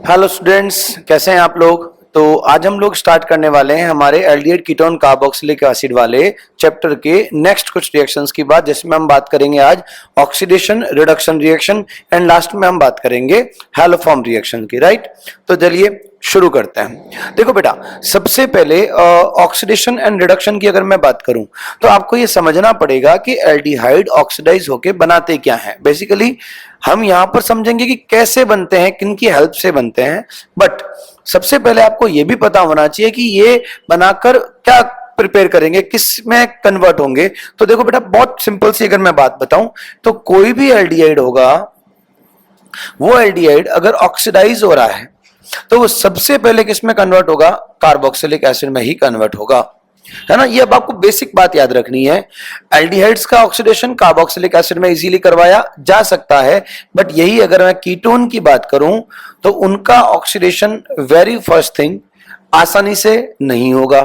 Hello students, कैसे हैं आप लोग। तो आज हम लोग स्टार्ट करने वाले हैं हमारे एल्डिहाइड कीटोन कार्बोक्सिलिक एसिड वाले चैप्टर के नेक्स्ट कुछ रिएक्शंस की बात, जिसमें हम बात करेंगे आज oxidation reduction reaction and last में हम बात करेंगे हैलोफॉर्म रिएक्शन की। राइट, तो चलिए शुरू करते हैं। देखो बेटा, सबसे पहले ऑक्सीडेशन एंड रिडक्शन की अगर मैं बात करूं तो आपको ये समझना पड़ेगा कि एल्डिहाइड ऑक्सीडाइज होके बनाते क्या हैं। बेसिकली हम यहां पर समझेंगे कि कैसे बनते हैं, किन की हेल्प से बनते हैं, बट सबसे पहले आपको यह भी पता होना चाहिए कि ये बनाकर क्या प्रिपेयर करेंगे, किस में कन्वर्ट होंगे। तो देखो बेटा, बहुत सिंपल सी अगर मैं बात बताऊं तो कोई भी एल्डिहाइड होगा, वो एल्डिहाइड अगर ऑक्सीडाइज हो रहा है तो वो सबसे पहले किस में कन्वर्ट होगा, कार्बोक्सिलिक एसिड में ही कन्वर्ट होगा, है ना। ये अब आपको बेसिक बात याद रखनी है। एल्डिहाइड्स का ऑक्सीडेशन कार्बोक्सिलिक एसिड में इजीली करवाया जा सकता है, बट यही अगर मैं कीटोन की बात करूं तो उनका ऑक्सीडेशन वेरी फर्स्ट थिंग आसानी से नहीं होगा।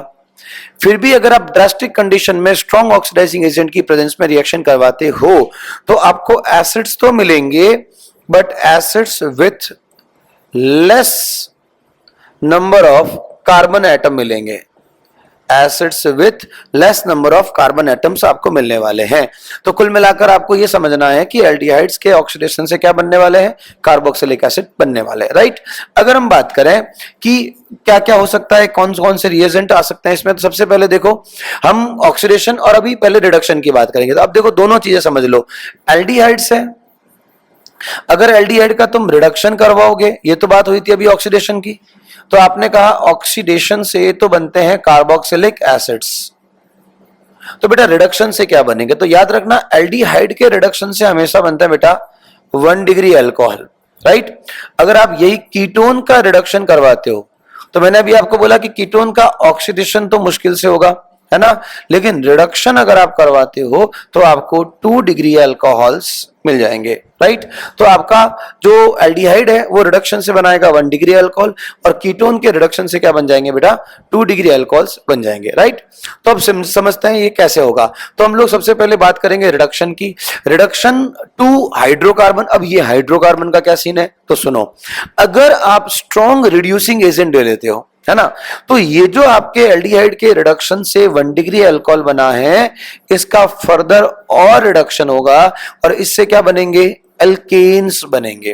फिर भी अगर आप ड्रास्टिक कंडीशन में स्ट्रॉन्ग ऑक्सीडाइजिंग एजेंट की प्रेजेंस में रिएक्शन करवाते हो तो आपको एसिड्स तो मिलेंगे, but acids with less number of carbon atom मिलेंगे। Acids with less number of carbon atoms आपको मिलने वाले हैं। तो कुल मिलाकर आपको यह समझना है कि एल्डिहाइड्स के ऑक्सीडेशन से क्या बनने वाले हैं, कार्बोक्सिलिक एसिड बनने वाले हैं। राइट, अगर हम बात करें कि क्या क्या हो सकता है, कौन कौन से रिएजेंट आ सकते हैं इसमें, तो सबसे पहले देखो हम ऑक्सीडेशन और अभी पहले रिडक्शन की बात करेंगे। तो अब देखो दोनों चीजें समझ लो। एल्डिहाइड्स है, अगर एल्डिहाइड का तुम रिडक्शन करवाओगे, ये तो बात हुई थी अभी ऑक्सीडेशन की, तो आपने कहा ऑक्सीडेशन से तो बनते हैं कार्बोक्सिलिक एसिड्स। तो बेटा रिडक्शन से क्या बनेंगे, तो याद रखना एल्डिहाइड के रिडक्शन से हमेशा बनता है बेटा 1 डिग्री अल्कोहल। राइट, अगर आप यही कीटोन का रिडक्शन करवाते हो तो मैंने अभी आपको बोला कि कीटोन का ऑक्सीडेशन तो मुश्किल से होगा, है ना, लेकिन रिडक्शन अगर आप करवाते हो तो आपको 2 डिग्री अल्कोहल्स मिल जाएंगे। राइट, तो आपका जो एल्डिहाइड है वो रिडक्शन से बनाएगा 1 डिग्री अल्कोहल और कीटोन के रिडक्शन से क्या बन जाएंगे बेटा, 2 डिग्री अल्कोहल्स बन जाएंगे। राइट, तो अब समझते हैं ये कैसे होगा। तो हम लोग सबसे पहले बात करेंगे रिडक्शन की। Reduction to hydrocarbon. अब ये हाइड्रोकार्बन का क्या सीन है, तो सुनो, अगर आप स्ट्रॉन्ग रिड्यूसिंग एजेंट ले लेते हो, है ना, तो ये जो आपके एल्डिहाइड के रिडक्शन से 1 डिग्री अल्कोहल बना है, इसका फर्दर और रिडक्शन होगा और इससे क्या बनेंगे, एल्केन्स बनेंगे।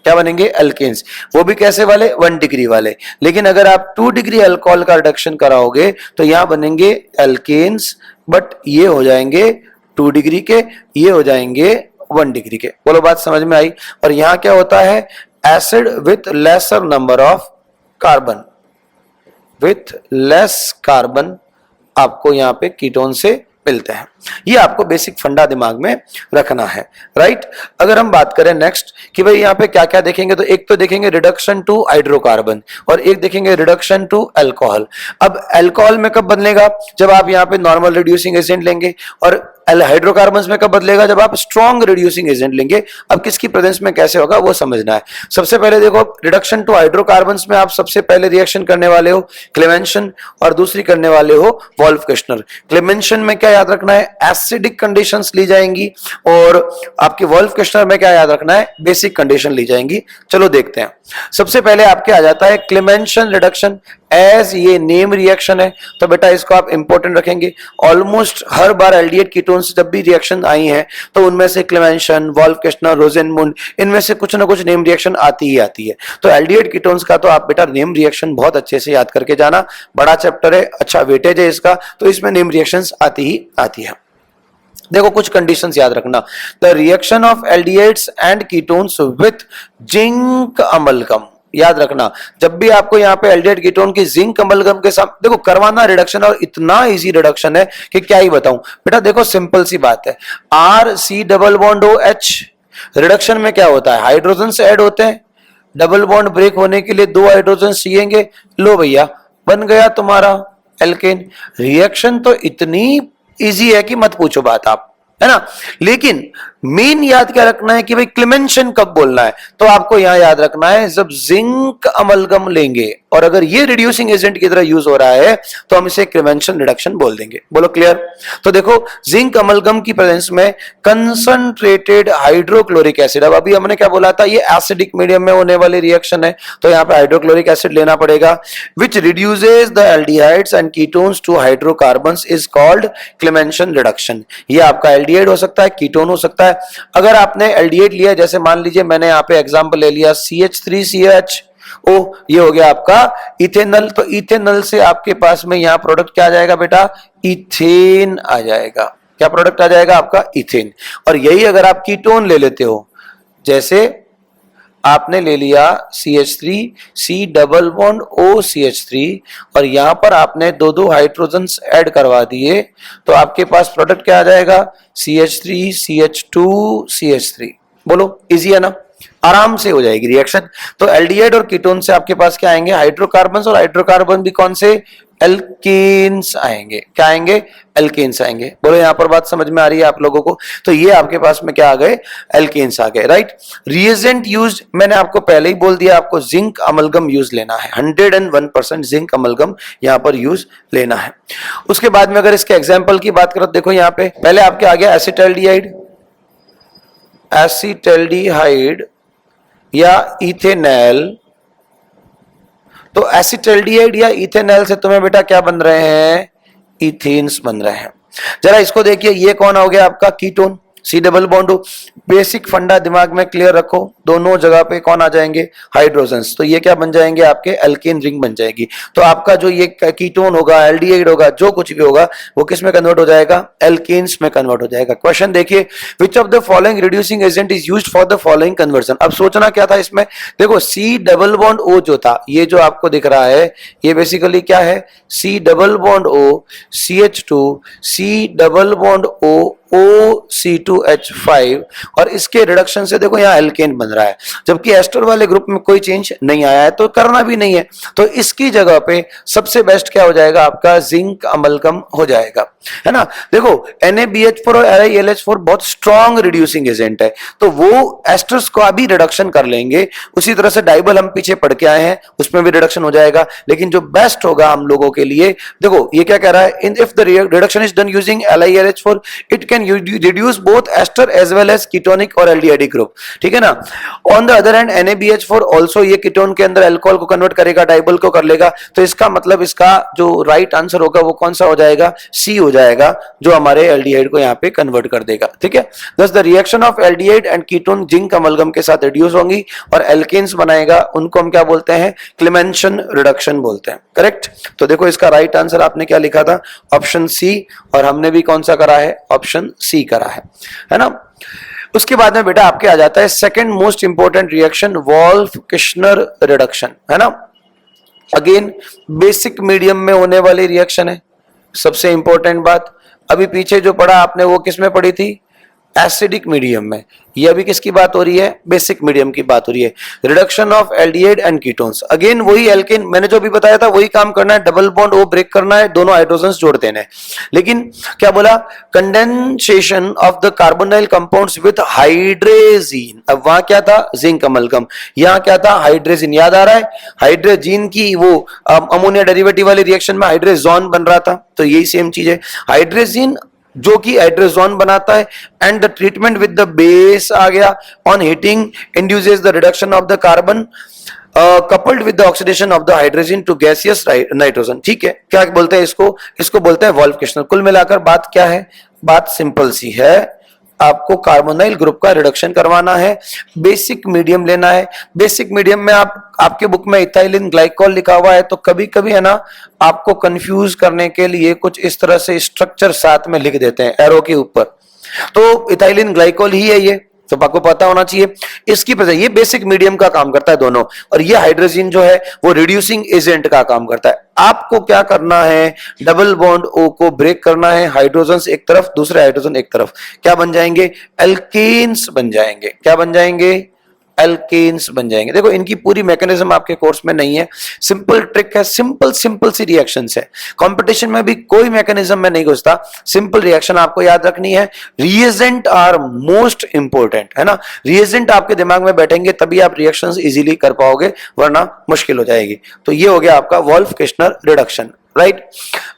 क्या बनेंगे, एल्केन्स। वो भी कैसे वाले, 1 डिग्री वाले। लेकिन अगर आप 2 डिग्री अल्कोहल का रिडक्शन कराओगे तो यहां बनेंगे एल्केन्स, बट ये हो जाएंगे 2 डिग्री के, ये हो जाएंगे 1 डिग्री के। बोलो बात समझ में आई। और यहां क्या होता है, acid with laser number of carbon, with less carbon आपको यहां पे कीटोन से मिलते हैं। ये आपको बेसिक फंडा दिमाग में रखना है। राइट, अगर हम बात करें नेक्स्ट कि भाई यहाँ पे क्या क्या देखेंगे, तो एक तो देखेंगे रिडक्शन टू हाइड्रोकार्बन और एक देखेंगे रिडक्शन टू अल्कोहल। अब अल्कोहल में कब बदलेगा, जब आप यहाँ पे नॉर्मल रिड्यूसिंग एजेंट लेंगे, और हाइड्रोकार्बन में कब बदलेगा, जब आप स्ट्रॉन्ग रिड्यूसिंग एजेंट लेंगे। अब किसकी प्रेजेंस में कैसे होगा वो समझना है। सबसे पहले देखो, रिडक्शन टू हाइड्रोकार्बन में आप सबसे पहले रिएक्शन करने वाले हो क्लेमेंशन और दूसरी करने वाले हो वोल्फ-किर्चनर। क्लेमेंशन में क्या याद रखना है, एसिडिक कंडीशंस ली जाएंगी और आपके वोल्फ-किर्चनर में क्या याद रखना है, बेसिक कंडीशन ली जाएंगी। चलो देखते हैं। सबसे पहले आपके आ जाता है क्लेमेंशन रिडक्शन। एज ये नेम रिएक्शन है तो बेटा इसको आप इंपॉर्टेंट रखेंगे। ऑलमोस्ट हर बार एल्डिहाइड कीटोन से जब भी रिएक्शन आई हैं तो उनमें से क्लेमेंशन, वोल्फ-किर्चनर, रोसेनमुंड, इनमें से कुछ ना कुछ नेम रिएक्शन आती ही आती है। तो एल्डिहाइड कीटोन्स का तो आप बेटा नेम रिएक्शन बहुत अच्छे से याद करके जाना। बड़ा चैप्टर है, अच्छा वेटेज है इसका, तो इसमें नेम रिएक्शंस आती ही आती है। देखो कुछ कंडीशंस याद रखना। The reaction of aldehydes and ketones with zinc amalgam. याद रखना, जब भी आपको यहाँ पे एल्डिहाइड कीटोन की जिंक अमलगम के साथ देखो करवाना रिडक्शन, और इतना इजी रिडक्शन है कि क्या ही बताऊं बेटा। देखो सिंपल सी बात है, RC+OH रिडक्शन में क्या होता है, हाइड्रोजन से ऐड होते हैं, डबल बॉन्ड ब्रेक होने के लिए 2 हाइड्रोजन चाहिए। लो भैया, बन गया तुम्हारा एल्केन। रिएक्शन तो इतनी इजी है कि मत पूछो बात आप, है ना। लेकिन मेन याद क्या रखना है कि भाई क्लेमेंशन कब बोलना है, तो आपको यहां याद रखना है जब जिंक अमलगम लेंगे और अगर ये रिड्यूसिंग एजेंट की तरह यूज हो रहा है तो हम इसे क्लेमेंशन रिडक्शन बोल देंगे। बोलो क्लियर। तो देखो जिंक अमलगम की प्रेजेंस में कंसंट्रेटेड हाइड्रोक्लोरिक एसिड, अब अभी हमने क्या बोला था, ये एसिडिक मीडियम में होने वाली रिएक्शन है तो यहां पे हाइड्रोक्लोरिक एसिड लेना पड़ेगा, which reduces the aldehydes and ketones to hydrocarbons is called Clemmensen reduction. ये आपका एल्डिहाइड हो सकता है, कीटोन हो सकता है। अगर आपने एल्डिहाइड लिया, जैसे मान लीजिए मैंने यहां पे एग्जांपल ले लिया CH3CH, ओ ये हो गया आपका इथेनल, तो इथेनल से आपके पास में यहां प्रोडक्ट क्या आ जाएगा बेटा, इथेन आ जाएगा। क्या प्रोडक्ट आ जाएगा आपका, इथेन। और यही अगर आप कीटोन ले लेते हो, जैसे आपने ले लिया CH3 C double bond OCH3 और यहां पर आपने दो दो हाइड्रोजन्स ऐड करवा दिए, तो आपके पास प्रोडक्ट क्या आ जाएगा, CH3 CH2 CH3। बोलो इजी है ना, आराम से हो जाएगी रिएक्शन। तो एल्डिहाइड और कीटोन से आपके पास क्या आएंगे, हाइड्रोकार्बन, और हाइड्रोकार्बन भी कौन से, एल्केन्स आएंगे। क्या आएंगे, एल्केन्स आएंगे। बोलो यहां पर बात समझ में आ रही है आप लोगों को। तो ये आपके पास में क्या आ गए, एल्केन्स आ गए, राइट। रिएजेंट यूज मैंने आपको पहले ही बोल दिया, आपको जिंक अमलगम यूज लेना है, 101% जिंक अमलगम यहां पर यूज लेना है। उसके बाद में अगर इसके एग्जाम्पल की बात करो, देखो यहां पे पहले आपके आ गया एसिटाल्डिहाइड, एसिटाल्डिहाइड या इथेनॉल। तो एसिटाल्डिहाइड या इथेनॉल से तुम्हें बेटा क्या बन रहे हैं, इथेन्स बन रहे हैं। जरा इसको देखिए, ये कौन हो गया आपका, ketone, C double bond. Basic फंडा दिमाग में क्लियर रखो, दोनों जगह पे कौन आ जाएंगे, हाइड्रोजन्स। तो ये क्या बन जाएंगे आपके, एल्केन रिंग बन जाएगी। तो आपका जो ये कीटोन होगा, एल्डिहाइड होगा, जो कुछ भी होगा वो किस में कन्वर्ट हो जाएगा, एल्केन्स में कन्वर्ट हो जाएगा। क्वेश्चन देखिए, विच of the following reducing agent is used for the following conversion. अब सोचना क्या था इसमें, देखो C डबल बॉन्ड O जो था, ये जो आपको दिख रहा है, ये बेसिकली क्या है, C double bond O CH2 C double bond O OC2H5, और इसके रिडक्शन से देखो यहाँ एल्केन बन रहा है, जबकि एस्टर वाले ग्रुप में कोई चेंज नहीं आया है, तो करना भी नहीं है। तो इसकी जगह पे सबसे बेस्ट क्या हो जाएगा आपका, जिंक अमलगम हो जाएगा, है ना। देखो NaBH4 और LiLH4 बहुत स्ट्रॉन्ग रिड्यूसिंग एजेंट है, तो वो एस्टर्स को अभी रिडक्शन कर लेंगे। उसी तरह से डाइबल हम पीछे पढ़ के आए हैं, उसमें भी रिडक्शन हो जाएगा। लेकिन जो बेस्ट होगा हम लोगों के लिए, देखो ये क्या कह रहा है, if the reduction is done using LiLH4 it can reduce both ester as well as ketonic और aldehydic group, ठीक है ना। On the other hand NaBH4 also ये कीटोन के अंदर अल्कोहल को कन्वर्ट करेगा, डाइबल को कर लेगा। तो इसका मतलब इसका जो राइट आंसर होगा वो कौन सा हो जाएगा, C हो जाएगा, जो हमारे एल्डिहाइड को यहाँ पे कन्वर्ट कर देगा, ठीक है। Thus the reaction of aldehyde and ketone zinc amalgam के साथ रिड्यूस होंगी और एल्केन्स बनाएगा, उनको हम क्या बोलते हैं, क्लेमेंशन रिडक्शन बोलते हैं, करेक्ट। तो देखो इसका राइट आंसर आपने क्या लिखा था, ऑप्शन C, और हमने भी कौन सा करा है, ऑप्शन C करा है ना। उसके बाद में बेटा आपके आ जाता है second most important reaction, Wolff Kishner reduction, है ना। अगेन बेसिक मीडियम में होने वाली रिएक्शन है। सबसे इंपॉर्टेंट बात, अभी पीछे जो पढ़ा आपने वो किस में पढ़ी थी, एसिडिक मीडियम में। ये अभी किसकी बात हो रही है, बेसिक मीडियम की बात हो रही है। Reduction of aldehyde and ketones, again वही एल्केन, मैंने जो भी बताया था वही काम करना है, डबल बॉन्ड O ब्रेक करना है, दोनों हाइड्रोजन्स जोड़ देने। लेकिन क्या बोला, condensation of the carbonyl compounds with हाइड्रेजीन। अब वहां क्या था, जिंक अमलगम, यहाँ क्या था, हाइड्रेजीन। याद आ रहा है, हाइड्रोजीन की वो अमोनिया डेरिवेटिव वाली रिएक्शन में हाइड्रेजोन बन रहा था, तो यही सेम चीज है, हाइड्रेजीन जो कि हाइड्रोजोन बनाता है। And the treatment with the base आ गया, on heating induces the reduction of the carbon coupled with the oxidation of the hydrogen to gaseous nitrogen, ठीक है। क्या बोलते हैं इसको, इसको बोलते हैं वॉल्फ किश्नर। कुल मिलाकर बात क्या है, बात सिंपल सी है, आपको कार्बोनाइल ग्रुप का रिडक्शन करवाना है, बेसिक मीडियम लेना है। बेसिक मीडियम में आपके बुक में इथाइलिन ग्लाइकोल लिखा हुआ है, तो कभी कभी है ना आपको कंफ्यूज करने के लिए कुछ इस तरह से स्ट्रक्चर साथ में लिख देते हैं एरो के ऊपर, तो इथाइलिन ग्लाइकोल ही है ये, तो आपको पता होना चाहिए। इसकी वजह, ये बेसिक मीडियम का काम करता है दोनों, और ये हाइड्रोजन जो है वो रिड्यूसिंग एजेंट का काम करता है। आपको क्या करना है, डबल बॉन्ड O को ब्रेक करना है, हाइड्रोजन एक तरफ, दूसरे हाइड्रोजन एक तरफ, क्या बन जाएंगे, एल्केन्स बन जाएंगे। क्या बन जाएंगे, एल्केन्स बन जाएंगे। देखो इनकी पूरी मैकेनिज्म आपके कोर्स में नहीं है, सिंपल ट्रिक है, सिंपल सी रिएक्शंस है। कंपटीशन में भी कोई मैकेनिज्म में नहीं घुसता, सिंपल रिएक्शन आपको याद रखनी है। रिएजेंट आर मोस्ट इंपोर्टेंट, है ना। रिएजेंट आपके दिमाग में बैठेंगे तभी आप रिएक्शंस इजीली कर पाओगे, वरना मुश्किल हो जाएगी। तो ये हो गया आपका Wolff-Kirchner reduction, right.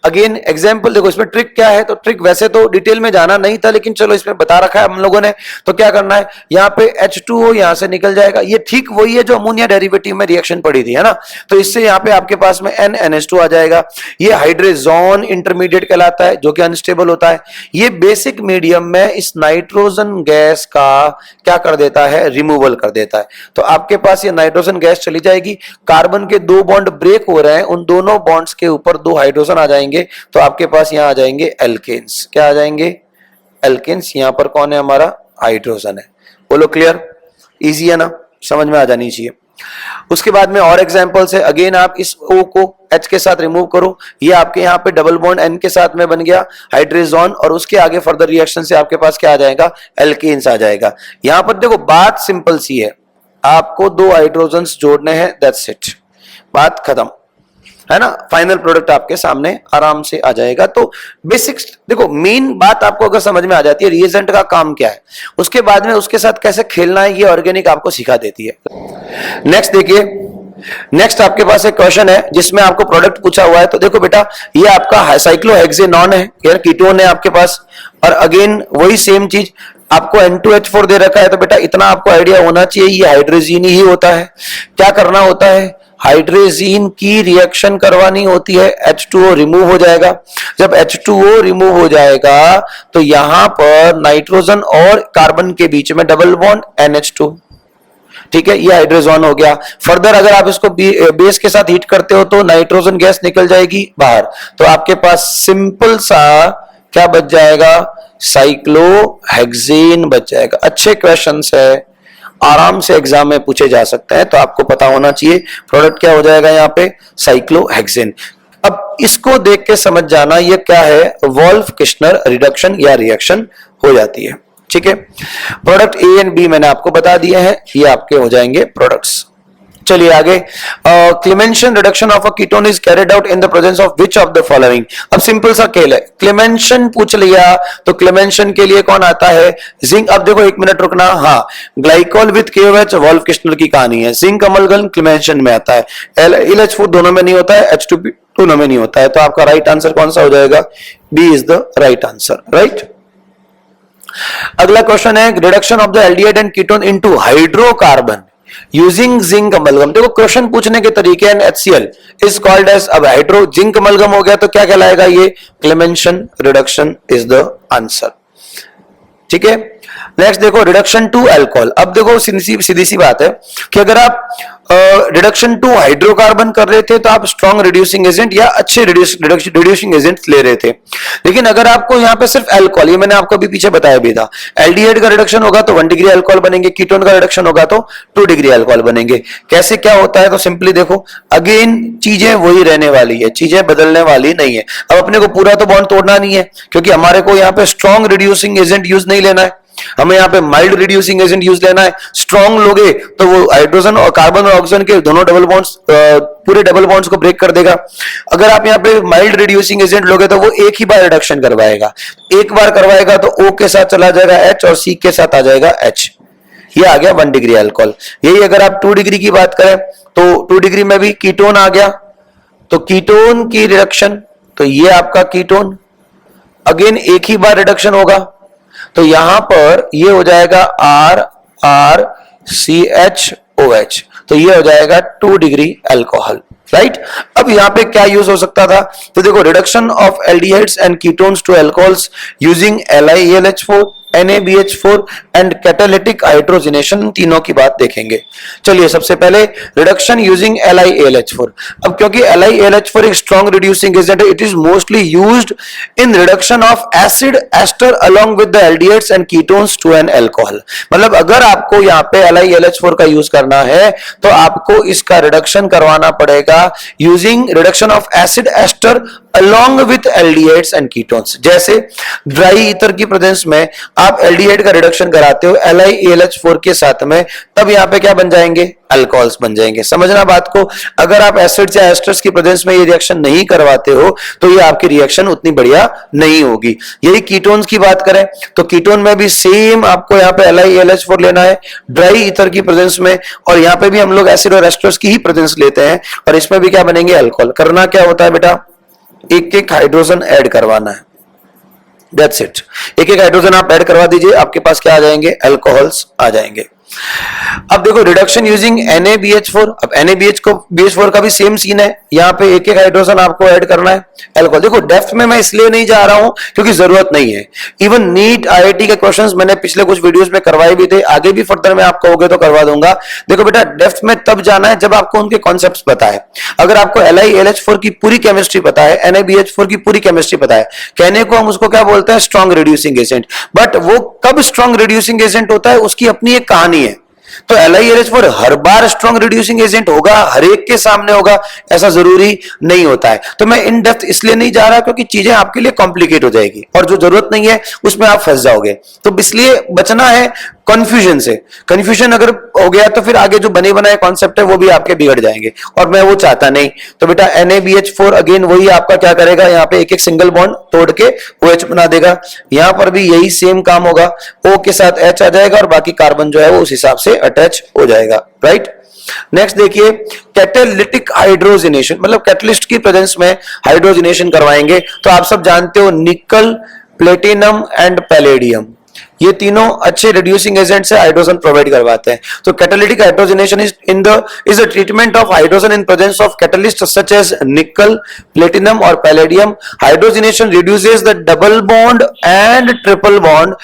Again example देखो, इसमें ट्रिक क्या है, तो ट्रिक वैसे तो डिटेल में जाना नहीं था, लेकिन चलो इसमें बता रखा है हम लोगों ने। तो क्या करना है, यहाँ पे H2O यहां से निकल जाएगा, ये ठीक वही है जो अमोनिया डेरिवेटिव में रिएक्शन पड़ी थी, है ना। तो इससे यहाँ पे आपके पास में NNH2 आ जाएगा। ये हाइड्रोजन इंटरमीडिएट कहलाता है, जो कि अनस्टेबल होता है। ये बेसिक मीडियम में इस नाइट्रोजन गैस का क्या कर देता है, रिमूवल कर देता है। तो आपके पास ये नाइट्रोजन गैस चली जाएगी, कार्बन के 2 बॉन्ड ब्रेक हो रहे हैं, उन दोनों बॉन्ड्स के ऊपर 2 हाइड्रोजन आ जाएंगे, तो आपके पास यहां आ जाएंगे एल्केन्स। क्या आ जाएंगे, एल्केन्स। यहां पर कौन है, हमारा हाइड्रोजन है। बोलो क्लियर, इजी है ना, समझ में आ जानी चाहिए। उसके बाद में और एग्जांपल्स है। अगेन आप इस O को H के साथ रिमूव करो, ये आपके यहाँ पे डबल बॉन्ड N के साथ में बन गया हाइड्रोजन, और उसके आगे फर्दर रिएक्शन से आपके पास क्या आ जाएगा, एल्केन्स आ जाएगा। यहां पर देखो बात सिंपल सी है, आपको 2 हाइड्रोजन्स जोड़ने हैं, दैट्स इट, बात खत्म, है ना। फाइनल प्रोडक्ट आपके सामने आराम से आ जाएगा। तो बेसिक्स देखो, मेन बात आपको अगर समझ में आ जाती है रिएजेंट का काम क्या है, उसके बाद में उसके साथ कैसे खेलना है, ये ऑर्गेनिक आपको सिखा देती है। नेक्स्ट देखिए, नेक्स्ट आपके पास एक क्वेश्चन है जिसमें आपको प्रोडक्ट पूछा हुआ है। तो देखो बेटा, ये आपका साइक्लोहेक्सेनॉन है, यार कीटोन है आपके पास, और अगेन वही सेम चीज आपको N2H4 दे रखा है। तो बेटा इतना आपको आइडिया होना चाहिए, ये हाइड्रोजीन ही होता है। क्या करना होता है, हाइड्रोजीन की रिएक्शन करवानी होती है, H2O रिमूव हो जाएगा। जब H2O रिमूव हो जाएगा तो यहां पर नाइट्रोजन और कार्बन के बीच में डबल बॉन्ड NH2, ठीक है, ये हाइड्रोजन हो गया। फर्दर अगर आप इसको बेस के साथ हीट करते हो तो नाइट्रोजन गैस निकल जाएगी बाहर, तो आपके पास सिंपल सा क्या बच जाएगा, साइक्लोहेक्सेन बच जाएगा। अच्छे क्वेश्चंस है, आराम से एग्जाम में पूछे जा सकते हैं, तो आपको पता होना चाहिए प्रोडक्ट क्या हो जाएगा यहाँ पे, साइक्लोहेक्सेन। अब इसको देख के समझ जाना ये क्या है, वोल्फ-किर्चनर रिडक्शन या रिएक्शन हो जाती है, ठीक है। प्रोडक्ट A एंड B मैंने आपको बता दिए हैं, ये आपके हो जाएंगे प्रोडक्ट्स। चलिए आगे, Clemmensen reduction of a ketone is carried out in the presence of which of the following. अब सिंपल सा खेल है, क्लेमेंशन पूछ लिया तो क्लेमेंशन के लिए कौन आता है, जिंक। अब देखो एक मिनट रुकना, हाँ, ग्लाइकोल विद KOH वोल्फ-किर्चनर की कहानी है, जिंक अमलगन क्लेमेंशन में आता है, LH4 दोनों में नहीं होता है, H2P दोनों में नहीं होता है। तो आपका राइट आंसर कौन सा हो जाएगा, B is the right answer, right. अगला क्वेश्चन है, reduction of the aldehyde and ketone into hydrocarbon using zinc amalgam. देखो क्वेश्चन पूछने के तरीके हैं, HCl इज कॉल्ड एज, अब हाइड्रो जिंक अमलगम हो गया तो क्या कहलाएगा, ये Clemmensen reduction is the answer, ठीक है। नेक्स्ट देखो, रिडक्शन टू अल्कोहल। अब देखो सीधी सी बात है कि अगर आप रिडक्शन टू हाइड्रोकार्बन कर रहे थे तो आप स्ट्रॉन्ग रिड्यूसिंग एजेंट या अच्छे रिड्यूसिंग एजेंट ले रहे थे, लेकिन अगर आपको यहाँ पे सिर्फ अल्कोहल, ये मैंने आपको अभी पीछे बताया भी था, एल्डिहाइड का रिडक्शन होगा तो 1 डिग्री अल्कोहल बनेंगे, कीटोन का रिडक्शन होगा तो 2 डिग्री अल्कोहल बनेंगे। कैसे क्या होता है, तो सिंपली देखो, अगेन चीजें वही रहने वाली है, चीजें बदलने वाली नहीं है। अब अपने को पूरा तो बॉन्ड तोड़ना नहीं है, क्योंकि हमारे को यहाँ पे स्ट्रॉन्ग रिड्यूसिंग एजेंट यूज नहीं लेना है, हमें यहाँ पे माइल्ड रिड्यूसिंग एजेंट यूज लेना है। स्ट्रॉन्ग लोगे तो वो हाइड्रोजन और कार्बन और ऑक्सीजन के दोनों डबल बॉन्ड्स, पूरे डबल बॉन्ड्स को ब्रेक कर देगा। अगर आप यहाँ पे माइल्ड रिड्यूसिंग एजेंट लोगे तो वो एक ही बार रिडक्शन करवाएगा, एक बार करवाएगा तो O के साथ चला जाएगा H और C के साथ आ जाएगा H, ये आ गया 1 डिग्री अल्कोहल। यही अगर आप 2 डिग्री की बात करें तो 2 डिग्री में भी कीटोन आ गया, तो कीटोन की रिडक्शन, तो ये आपका कीटोन, अगेन एक ही बार रिडक्शन होगा, तो यहां पर ये हो जाएगा RRCHOH, तो ये हो जाएगा 2 डिग्री अल्कोहल, राइट। अब यहां पे क्या यूज हो सकता था, तो देखो, reduction of aldehydes and ketones to alcohols using LiAlH4 NaBH4 and catalytic hydrogenation, तीनों की बात देखेंगे। चलिए सबसे पहले रिडक्शन यूजिंग LiAlH4। अब क्योंकि LiAlH4 एक स्ट्रॉन्ग रिड्यूसिंग एजेंट है, it is mostly used in reduction of acid ester along with the aldehydes and ketones to an alcohol. मतलब अगर आपको यहाँ पे LiAlH4 का यूज करना है तो आपको इसका रिडक्शन करवाना पड़ेगा using reduction of acid ester along with aldehydes and ketones। जैसे ड्राई ईथर की प्रेजेंस में आप एल्डिहाइड का रिडक्शन कराते हो LiAlH4 के साथ में, तब यहाँ पे क्या बन जाएंगे, अल्कोहल्स बन जाएंगे। समझना बात को, अगर आप एसिड्स या एस्टर्स की प्रेजेंस में ये रिएक्शन नहीं करवाते हो तो ये आपकी रिएक्शन उतनी बढ़िया नहीं होगी। यही कीटोन्स की बात करें तो कीटोन में भी सेम आपको यहाँ पे LiAlH4 लेना है ड्राई ईथर की प्रेजेंस में, और यहाँ पे भी हम लोग एसिड और एस्टर्स की ही प्रेजेंस लेते हैं, और इसमें भी क्या बनेंगे, अल्कोहल। करना क्या होता है बेटा, एक एक हाइड्रोजन ऐड करवाना है, दैट्स इट। एक एक हाइड्रोजन आप ऐड करवा दीजिए, आपके पास क्या आ जाएंगे, अल्कोहल्स आ जाएंगे। अब देखो रिडक्शन यूजिंग NaBH4, अब NaBH4 का भी सेम सीन है, यहाँ पे एक एक हाइड्रोजन आपको ऐड करना है, अल्कोहल। देखो डेप्थ में मैं इसलिए नहीं जा रहा हूं क्योंकि जरूरत नहीं है। इवन नीट IIT के क्वेश्चंस मैंने पिछले कुछ वीडियोस में करवाए भी थे, आगे भी फर्दर में आप कहोगे तो करवा दूंगा। देखो बेटा डेप्थ में तब जाना है जब आपको उनके कॉन्सेप्ट्स पता है। अगर आपको LiAlH4 की पूरी केमिस्ट्री पता है, NaBH4 की पूरी केमिस्ट्री पता है, कहने को हम उसको क्या बोलते हैं, स्ट्रॉन्ग रिड्यूसिंग एजेंट। बट वो कब स्ट्रॉन्ग रिड्यूसिंग एजेंट होता है, उसकी अपनी एक कहानी है। तो LiAlH4 हर बार स्ट्रॉन्ग रिड्यूसिंग एजेंट होगा, हर एक के सामने होगा, ऐसा जरूरी नहीं होता है। तो मैं इन डेप्थ इसलिए नहीं जा रहा क्योंकि चीजें आपके लिए कॉम्प्लिकेट हो जाएगी और जो जरूरत नहीं है उसमें आप फंस जाओगे। तो इसलिए बचना है कंफ्यूजन से। कंफ्यूजन अगर हो गया तो फिर आगे जो बने बनाए कॉन्सेप्ट है वो भी आपके बिगड़ जाएंगे, और मैं वो चाहता नहीं। तो बेटा NaBH4 अगेन वही आपका क्या करेगा, यहाँ पे एक एक सिंगल बॉन्ड तोड़ के OH बना देगा। यहाँ पर भी यही सेम काम होगा, O के साथ H आ जाएगा और बाकी कार्बन जो है वो उस हिसाब से अटैच हो जाएगा, राइट। नेक्स्ट देखिए कैटालिटिक हाइड्रोजनेशन, मतलब कैटलिस्ट की प्रेजेंस में हाइड्रोजनेशन करवाएंगे। तो आप सब जानते हो निकल, प्लेटिनम एंड पैलेडियम, ये तीनों अच्छे रिड्यूसिंग एजेंट से हाइड्रोजन प्रोवाइड करवाते हैं। तो catalytic hydrogenation is a treatment of hydrogen in presence of catalyst such as nickel, platinum और palladium. Hydrogenation reduces the double bond and triple bond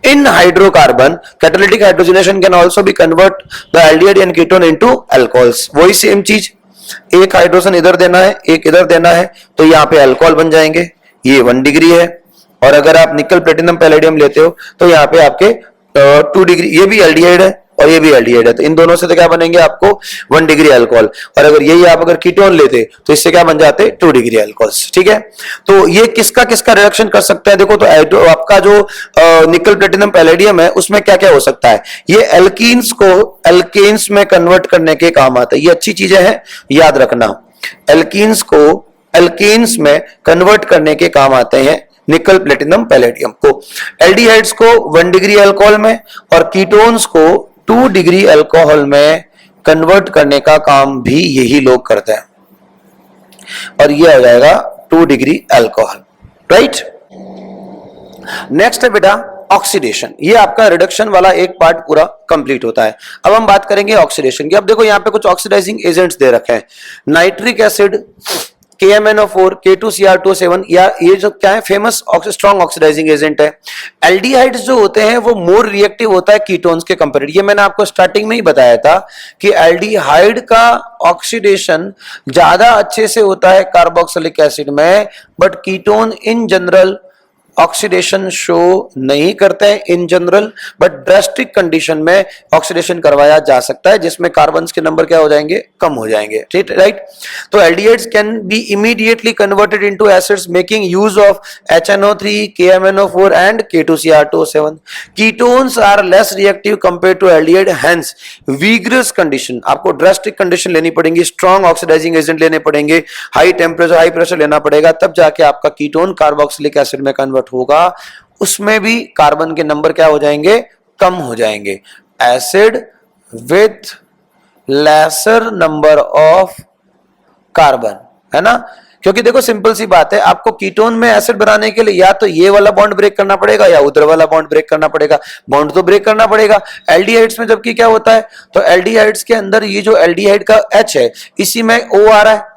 in hydrocarbon. Catalytic hydrogenation can also be convert the aldehyde and ketone into alcohols. वही same चीज, एक hydrogen इधर देना है, एक इधर देना है, तो यहाँ पे अल्कोहल बन जाएंगे। ये 1 डिग्री है, और अगर आप निकल, प्लेटिनम, पैलेडियम लेते हो तो यहाँ पे आपके 2 डिग्री, ये भी एल्डिहाइड है और ये भी एल्डिहाइड है, तो इन दोनों से तो क्या बनेंगे आपको 1 डिग्री अल्कोहल। और अगर यही आप अगर कीटोन लेते तो इससे क्या बन जाते 2 डिग्री अल्कोहल्स, ठीक है। तो ये किसका किसका रिडक्शन कर सकता है, देखो तो आपका जो निकल, प्लेटिनम, पैलेडियम है उसमें क्या क्या हो सकता है, ये एल्कीन्स को एल्केन्स में कन्वर्ट करने के काम आता है। ये अच्छी चीजें हैं, याद रखना, एल्कीन्स को एल्केन्स में कन्वर्ट करने के काम आते हैं निकल, प्लेटिनम, पैलेडियम को। एल्डिहाइड्स को 1 डिग्री अल्कोहल में और कीटोन्स को 2 डिग्री अल्कोहल में कन्वर्ट करने का काम भी यही लोग करते हैं, और ये हो जाएगा 2 डिग्री अल्कोहल, राइट। नेक्स्ट है बेटा ऑक्सीडेशन। ये आपका रिडक्शन वाला एक पार्ट पूरा कंप्लीट होता है। अब हम बात करेंगे ऑक्सीडेशन की। अब देखो यहाँ पे कुछ ऑक्सीडाइजिंग एजेंट्स दे रखे हैं, नाइट्रिक एसिड, KMnO4, K2Cr2O7, या ये जो क्या है फेमस स्ट्रॉन्ग ऑक्सीडाइजिंग एजेंट है। एल्डिहाइड्स जो होते हैं वो मोर रिएक्टिव होता है कीटोन्स के कंपेरेटिव। ये मैंने आपको स्टार्टिंग में ही बताया था कि एल्डिहाइड का ऑक्सीडेशन ज्यादा अच्छे से होता है कार्बोक्सिलिक एसिड में, but ketone in general oxidation show नहीं करते हैं in general, but drastic condition में ऑक्सीडेशन करवाया जा सकता है जिसमें कार्बन्स के नंबर क्या हो जाएंगे, कम हो जाएंगे, ठीक, राइट। तो aldehydes can be immediately converted into acids making use of HNO3, KMnO4 and K2Cr2O7। Ketones are less reactive compare to aldehyde, hence vigorous condition, आपको ड्रास्टिक कंडीशन लेनी पड़ेगी, स्ट्रॉन्ग ऑक्सीडाइजिंग एजेंट लेने पड़ेंगे, हाई टेम्परेचर, हाई प्रेशर लेना पड़ेगा, तब जाके आपका कीटोन कार्बोक्सिलिक एसिड में कन्वर्ट होगा। उसमें भी कार्बन के नंबर क्या हो जाएंगे, कम हो जाएंगे। Acid with laser number of carbon, है ना। क्योंकि देखो सिंपल सी बात है, आपको कीटोन में एसिड बनाने के लिए या तो ये वाला बॉन्ड ब्रेक करना पड़ेगा या उधर वाला बॉन्ड ब्रेक करना पड़ेगा, बॉन्ड तो ब्रेक करना पड़ेगा। एल्डिहाइड्स में जबकि क्या होता है, तो एल्डिहाइड्स के अंदर ये जो एल्डिहाइड का H है इसी में O आ रहा है,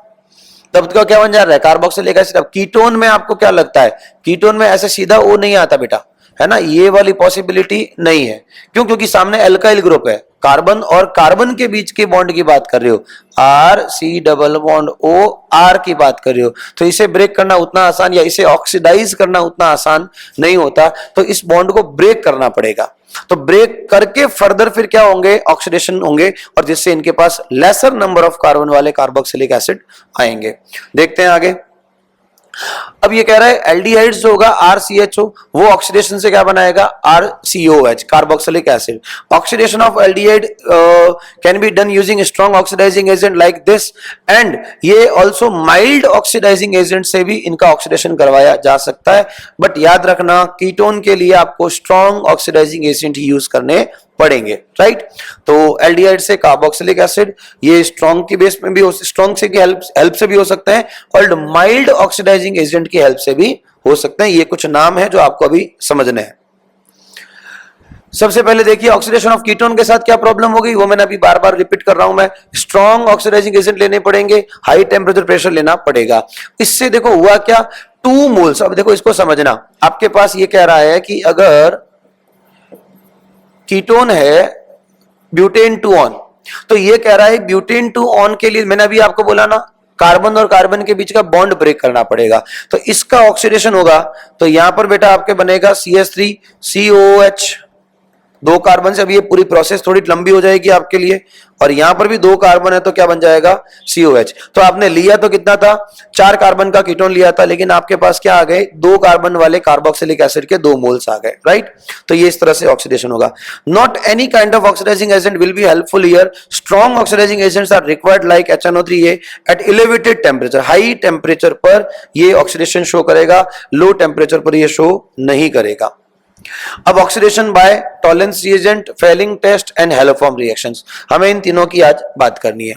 तब तो क्या बन जा रहा है कार्बोक्सिलिक एसिड। अब कीटोन में आपको क्या लगता है, कीटोन में ऐसे सीधा O नहीं आता बेटा, है ना, ये वाली पॉसिबिलिटी नहीं है। क्यों, क्योंकि सामने एल्काइल ग्रुप है, कार्बन और कार्बन के बीच के बॉन्ड की बात कर रहे हो, RC डबल बॉन्ड OR की बात कर रहे हो, तो इसे ब्रेक करना उतना आसान या इसे ऑक्सीडाइज करना उतना आसान नहीं होता, तो इस बॉन्ड को ब्रेक करना पड़ेगा। तो ब्रेक करके फर्दर फिर क्या होंगे, ऑक्सीडेशन होंगे, और जिससे इनके पास लेसर नंबर ऑफ कार्बन वाले कार्बोक्सिलिक एसिड आएंगे। देखते हैं आगे। अब ये कह रहा है एल्डिहाइड्स जो होगा RCHO, वो ऑक्सीडेशन से क्या बनाएगा, RCOH, carboxylic acid. Oxidation of aldehyde can be done using strong oxidizing agent like this, and ये ऑल्सो माइल्ड ऑक्सीडाइजिंग एजेंट से भी इनका ऑक्सीडेशन करवाया जा सकता है। बट याद रखना, कीटोन के लिए आपको स्ट्रॉन्ग ऑक्सीडाइजिंग एजेंट ही यूज करने पड़ेंगे, राइट। तो एल्डिहाइड से कार्बोक्सिलिक एसिड, ये स्ट्रॉन्ग की बेस में भी स्ट्रॉन्ग से की हेल्प से भी हो सकता है, और माइल्ड ऑक्सीडाइजिंग एजेंट की हेल्प से भी हो सकते हैं। ये कुछ नाम है जो आपको अभी समझने हैं। सबसे पहले देखिए ऑक्सीडेशन ऑफ कीटोन के साथ क्या प्रॉब्लम होगी, वो मैंने अभी बार बार रिपीट कर रहा हूं मैं। स्ट्रॉन्ग ऑक्सीडाइजिंग एजेंट लेने पड़ेंगे, हाई टेम्परेचर प्रेशर लेना पड़ेगा। इससे देखो हुआ क्या, 2 मोल्स, अब देखो इसको समझना, आपके पास ये कह रहा है कि अगर कीटोन है ब्यूटेन 2 ऑन, तो ये कह रहा है ब्यूटेन 2 ऑन के लिए मैंने अभी आपको बोला ना, कार्बन और कार्बन के बीच का बॉन्ड ब्रेक करना पड़ेगा। तो इसका ऑक्सीडेशन होगा, तो यहां पर बेटा आपके बनेगा CH3 COOH, 2 कार्बन से। अब ये पूरी प्रोसेस थोड़ी लंबी हो जाएगी आपके लिए, और यहां पर भी 2 कार्बन है तो क्या बन जाएगा, COH। तो आपने लिया तो कितना था, 4 कार्बन का कीटोन लिया था, लेकिन आपके पास क्या आ गए, 2 कार्बन वाले कार्बोक्सिलिक एसिड के 2 मोल्स आ गए, राइट। तो ये इस तरह से ऑक्सीडेशन होगा। Not any kind of oxidizing agent will be helpful here. Strong oxidizing agents are required like HNO3A at elevated temperature. High temperature पर ये ऑक्सीडेशन शो करेगा, लो टेम्परेचर पर ये शो नहीं करेगा। अब oxidation by Tollens reagent, Fehling test and haloform reactions, हमें इन तीनों की आज बात करनी है।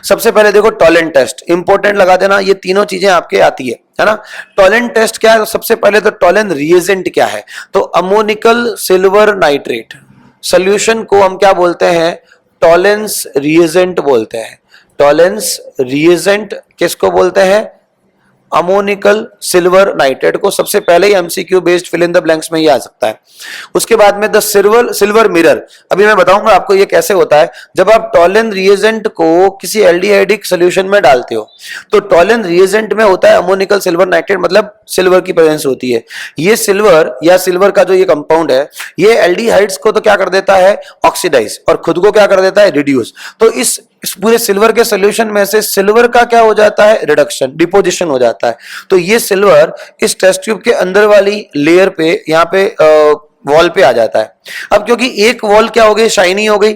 सबसे पहले देखो टॉलेंट टेस्ट, इंपॉर्टेंट लगा देना, ये तीनों चीजें आपके आती है ना। टॉलेंट टेस्ट क्या है, तो सबसे पहले तो टॉलेंट रिएजेंट क्या है, तो अमोनिकल सिल्वर नाइट्रेट सोल्यूशन को हम क्या बोलते हैं, टॉलेंस रिएजेंट बोलते हैं। टॉलेंस रिएजेंट किसको बोलते हैं, अमोनिकल सिल्वर नाइट्रेट को। सबसे पहले ही MCQ based fill in the blanks में ये आ सकता है। उसके बाद में द सिल्वर मिरर, अभी मैं बताऊंगा आपको ये कैसे होता है। जब आप टॉलेन रिएजेंट को किसी एल्डिहाइडिक सॉल्यूशन में डालते हो, तो टॉलेन रिएजेंट में होता है अमोनिकल सिल्वर नाइट्रेट, मतलब सिल्वर की प्रेजेंस होती है। ये सिल्वर या सिल्वर का जो ये कंपाउंड है, ये एल्डिहाइड्स को तो क्या कर देता है, ऑक्सीडाइज, और खुद को क्या कर देता है, रिड्यूस। तो इस पूरे सिल्वर के सॉल्यूशन में से सिल्वर का क्या हो जाता है, रिडक्शन, डिपोजिशन हो जाता है। तो ये सिल्वर इस टेस्ट ट्यूब के अंदर वाली लेयर पे, यहाँ पे वॉल पे आ जाता है। अब क्योंकि एक वॉल क्या हो गई, शाइनी हो गई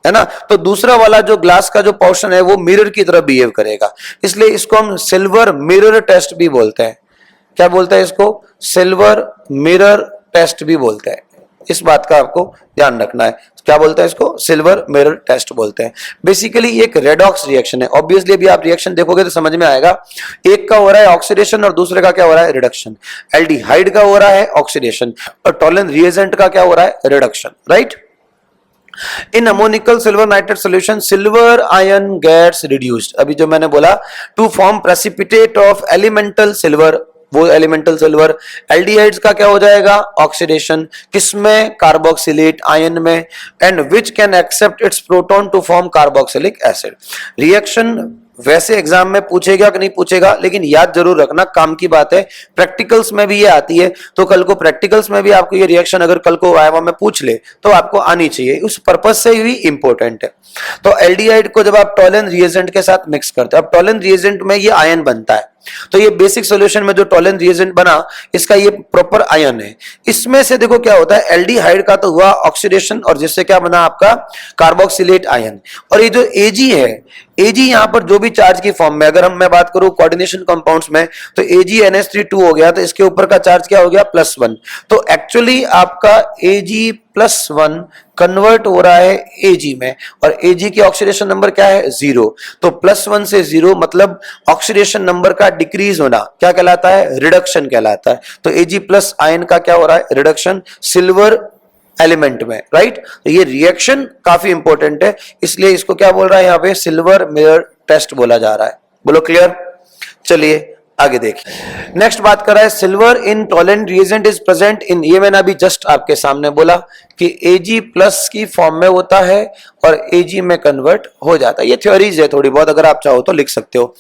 है ना, तो दूसरा वाला जो ग्लास का जो पोर्शन है वो मिरर की तरह बिहेव करेगा, इसलिए इसको हम सिल्वर मिरर टेस्ट भी बोलते हैं। क्या बोलते हैं इसको, सिल्वर मिरर टेस्ट भी बोलते हैं। इस बात का आपको ध्यान रखना है, क्या बोलते हैं इसको, सिल्वर मिरर टेस्ट बोलते हैं। बेसिकली एक रेडॉक्स रिएक्शन है। ऑब्वियसली अभी आप रिएक्शन देखोगे तो समझ में आएगा, एक का हो रहा है ऑक्सीडेशन और दूसरे का क्या हो रहा है, रिडक्शन। एल्डिहाइड का हो रहा है ऑक्सीडेशन और टॉलेन रिएजेंट का क्या हो रहा है, reduction, right. In ammoniacal silver nitrate solution silver ion gets reduced, अभी जो मैंने बोला, to form precipitate of elemental silver, वो एलिमेंटल सिल्वर। एल्डिहाइड्स का क्या हो जाएगा, ऑक्सीडेशन, किसमें, कार्बोक्सिलेट आयन में, and which can accept its proton to form carboxylic acid. Reaction वैसे एग्जाम में पूछेगा कि नहीं पूछेगा, लेकिन याद जरूर रखना, काम की बात है। प्रैक्टिकल्स में भी ये आती है, तो कल को प्रैक्टिकल्स में भी आपको ये रिएक्शन अगर कल को वाइवा में पूछ ले तो आपको आनी चाहिए, उस पर्पज से भी इंपॉर्टेंट है। तो एल्डिहाइड को जब आप टॉलेन रिएजेंट के साथ मिक्स करते हो, अब टॉलेन रिएजेंट में ये आयन बनता है, तो ये बेसिक सॉल्यूशन में जो टॉलेन रिएजेंट बना, इसका ये प्रॉपर आयन है। इसमें से देखो क्या होता है, एल्डिहाइड का तो हुआ ऑक्सीडेशन, और जिससे क्या बना आपका, कार्बोक्सिलेट आयन। और ये जो Ag है, Ag यहां पर जो भी चार्ज की फॉर्म में, अगर मैं बात करूं कोऑर्डिनेशन कंपाउंड्स में, तो AgNH3 हो गया, तो इसके ऊपर का चार्ज क्या हो गया, +1। तो एक्चुअली आपका Ag+1 कन्वर्ट हो रहा है Ag में, और Ag की ऑक्सीडेशन नंबर क्या है, 0। तो +1 से 0 मतलब ऑक्सीडेशन नंबर का डिक्रीज होना क्या कहलाता है, रिडक्शन कहलाता है। तो Ag+ आयन का क्या हो रहा है, रिडक्शन सिल्वर एलिमेंट में, राइट। तो ये रिएक्शन काफी इंपॉर्टेंट है, इसलिए इसको क्या बोल रहा है यहाँ पे, सिल्वर मिरर टेस्ट बोला जा रहा है। बोलो क्लियर। चलिए आगे देखिए, नेक्स्ट बात कर रहा है, silver in Tollens reagent is present in, ये मैंने अभी जस्ट आपके सामने बोला कि Ag+ की फॉर्म में होता है और Ag में कन्वर्ट हो जाता है। ये थ्योरीज है थोड़ी बहुत, अगर आप चाहो तो लिख सकते हो।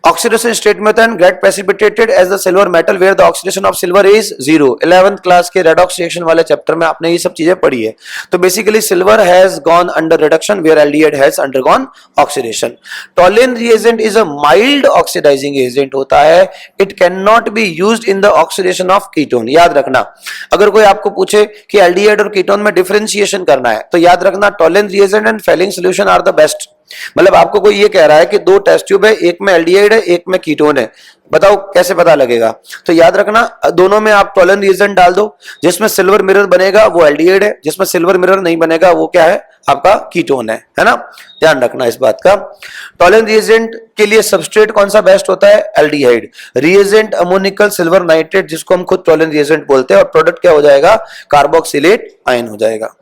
ऑक्सीडेशन स्टेट में होता है get precipitated as the silver metal where the oxidation of silver is 0। 11th class के रेडॉक्स रिएक्शन वाले चैप्टर में आपने ये सब चीजें पढ़ी है। तो basically silver has gone under reduction where aldehyde has undergone oxidation. Tollens reagent is a mild oxidizing agent होता है, it can not be used in the oxidation of ketone. याद रखना, अगर कोई आपको पूछे कि एल्डिहाइड और कीटोन में डिफरेंशिएशन करना है तो याद रखना Tollens reagent and Fehling solution are the best. मतलब आपको कोई ये कह रहा है कि दो टेस्ट ट्यूब है, एक में एल्डिहाइड है एक में कीटोन है, बताओ कैसे पता लगेगा? तो याद रखना दोनों में आप टोल्यूनि रिएजेंट डाल दो, जिसमें सिल्वर मिरर बनेगा वो एल्डिहाइड है, जिसमें सिल्वर मिरर नहीं बनेगा वो क्या है? आपका कीटोन है ना? ध्यान रखना इस बात का। टोल्यूनि रिएजेंट के लिए सबस्ट्रेट कौन सा बेस्ट होता है? Aldehyde. Reagent ammoniacal silver nitrate, जिसको हम खुद टोल्यूनि रिएजेंट बोलते हैं, और प्रोडक्ट क्या हो जाएगा? कार्बोक्सिलेट आयन हो जाएगा।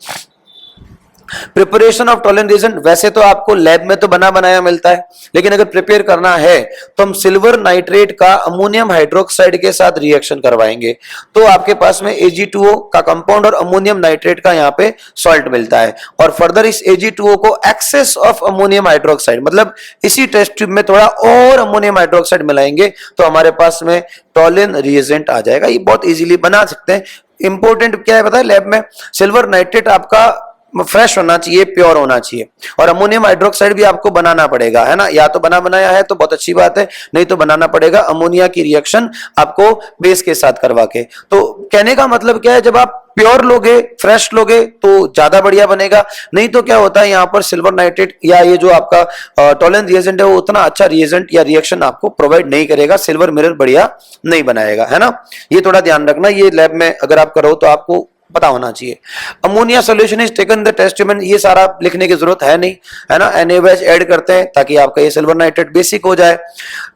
प्रिपरेशन ऑफ टोल्यूनि रिएजेंट वैसे तो आपको लैब में तो बना बनाया मिलता है, लेकिन अगर प्रिपेयर करना है तो हम सिल्वर नाइट्रेट का अमोनियम हाइड्रोक्साइड के साथ रिएक्शन करवाएंगे, तो आपके पास में Ag2O का कंपाउंड और अमोनियम नाइट्रेट का यहाँ पे सॉल्ट मिलता है, और फर्दर इस Ag2O को एक्सेस ऑफ अमोनियम हाइड्रोक्साइड, मतलब इसी टेस्ट ट्यूब में थोड़ा और अमोनियम हाइड्रोक्साइड मिलाएंगे तो हमारे पास में टोल्यूनि रिएजेंट आ जाएगा। ये बहुत इजीली बना सकते हैं। इंपॉर्टेंट क्या है पता है लैब में? सिल्वर नाइट्रेट आपका फ्रेश होना चाहिए, प्योर होना चाहिए, और अमोनियम हाइड्रोक्साइड भी आपको बनाना पड़ेगा, है ना? या तो बना बनाया है तो बहुत अच्छी बात है, नहीं तो बनाना पड़ेगा अमोनिया की रिएक्शन आपको बेस के साथ करवा के। तो कहने का मतलब क्या है, जब आप प्योर लोगे, फ्रेश लोगे तो ज्यादा बढ़िया बनेगा, नहीं तो क्या होता है यहाँ पर सिल्वर नाइट्रेट या ये जो आपका टोल्यूनि रिएजेंट है वो उतना अच्छा रिएजेंट या रिएक्शन आपको प्रोवाइड नहीं करेगा, सिल्वर मिरर बढ़िया नहीं बनाएगा, है ना? ये थोड़ा ध्यान रखना, ये लैब में अगर आप करो तो आपको पता होना चाहिए। Ammonia solution is taken the test tube, ये सारा लिखने की जरूरत है नहीं, है ना? NaOH ऐड करते हैं ताकि आपका ये सिल्वर नाइट्रेट बेसिक हो जाए।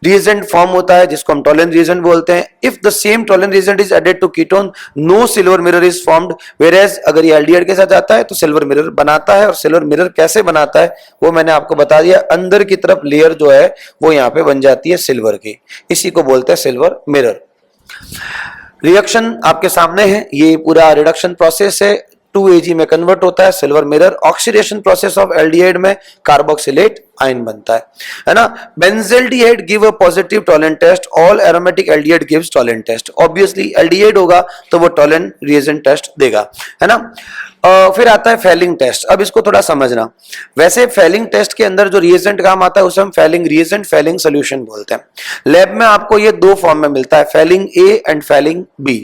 रिएजेंट फॉर्म होता है जिसको हम टोल्यूनि रिएजेंट बोलते हैं। If the same Tollens reagent is added to ketone no silver mirror is formed, whereas अगर ये एल्डिहाइड के साथ जाता है तो सिल्वर मिरर बनाता है, और सिल्वर मिरर कैसे बनाता है वो मैंने आपको बता दिया। अंदर की तरफ लेयर जो है वो यहाँ पे बन जाती है सिल्वर की, इसी को बोलते हैं सिल्वर मिरर। रिएक्शन आपके सामने है, ये पूरा रिडक्शन प्रोसेस है, 2Ag में कन्वर्ट होता है silver mirror. Oxidation process of aldehyde में कार्बोक्सिलेट आयन बनता है ना? Benzaldehyde give a positive Tollens test, all aromatic aldehyde gives Tollens test. Obviously aldehyde होगा तो वो टोल्यूनि रिएजेंट टेस्ट देगा, है ना? फिर आता है फेलिंग टेस्ट। अब इसको थोड़ा समझना, वैसे फेलिंग टेस्ट के अंदर जो रिएजेंट काम आता है उसे हम फेलिंग रिएजेंट, फेलिंग सॉल्यूशन बोलते हैं। लैब में आपको ये दो फॉर्म में मिलता है, Fehling A and Fehling B.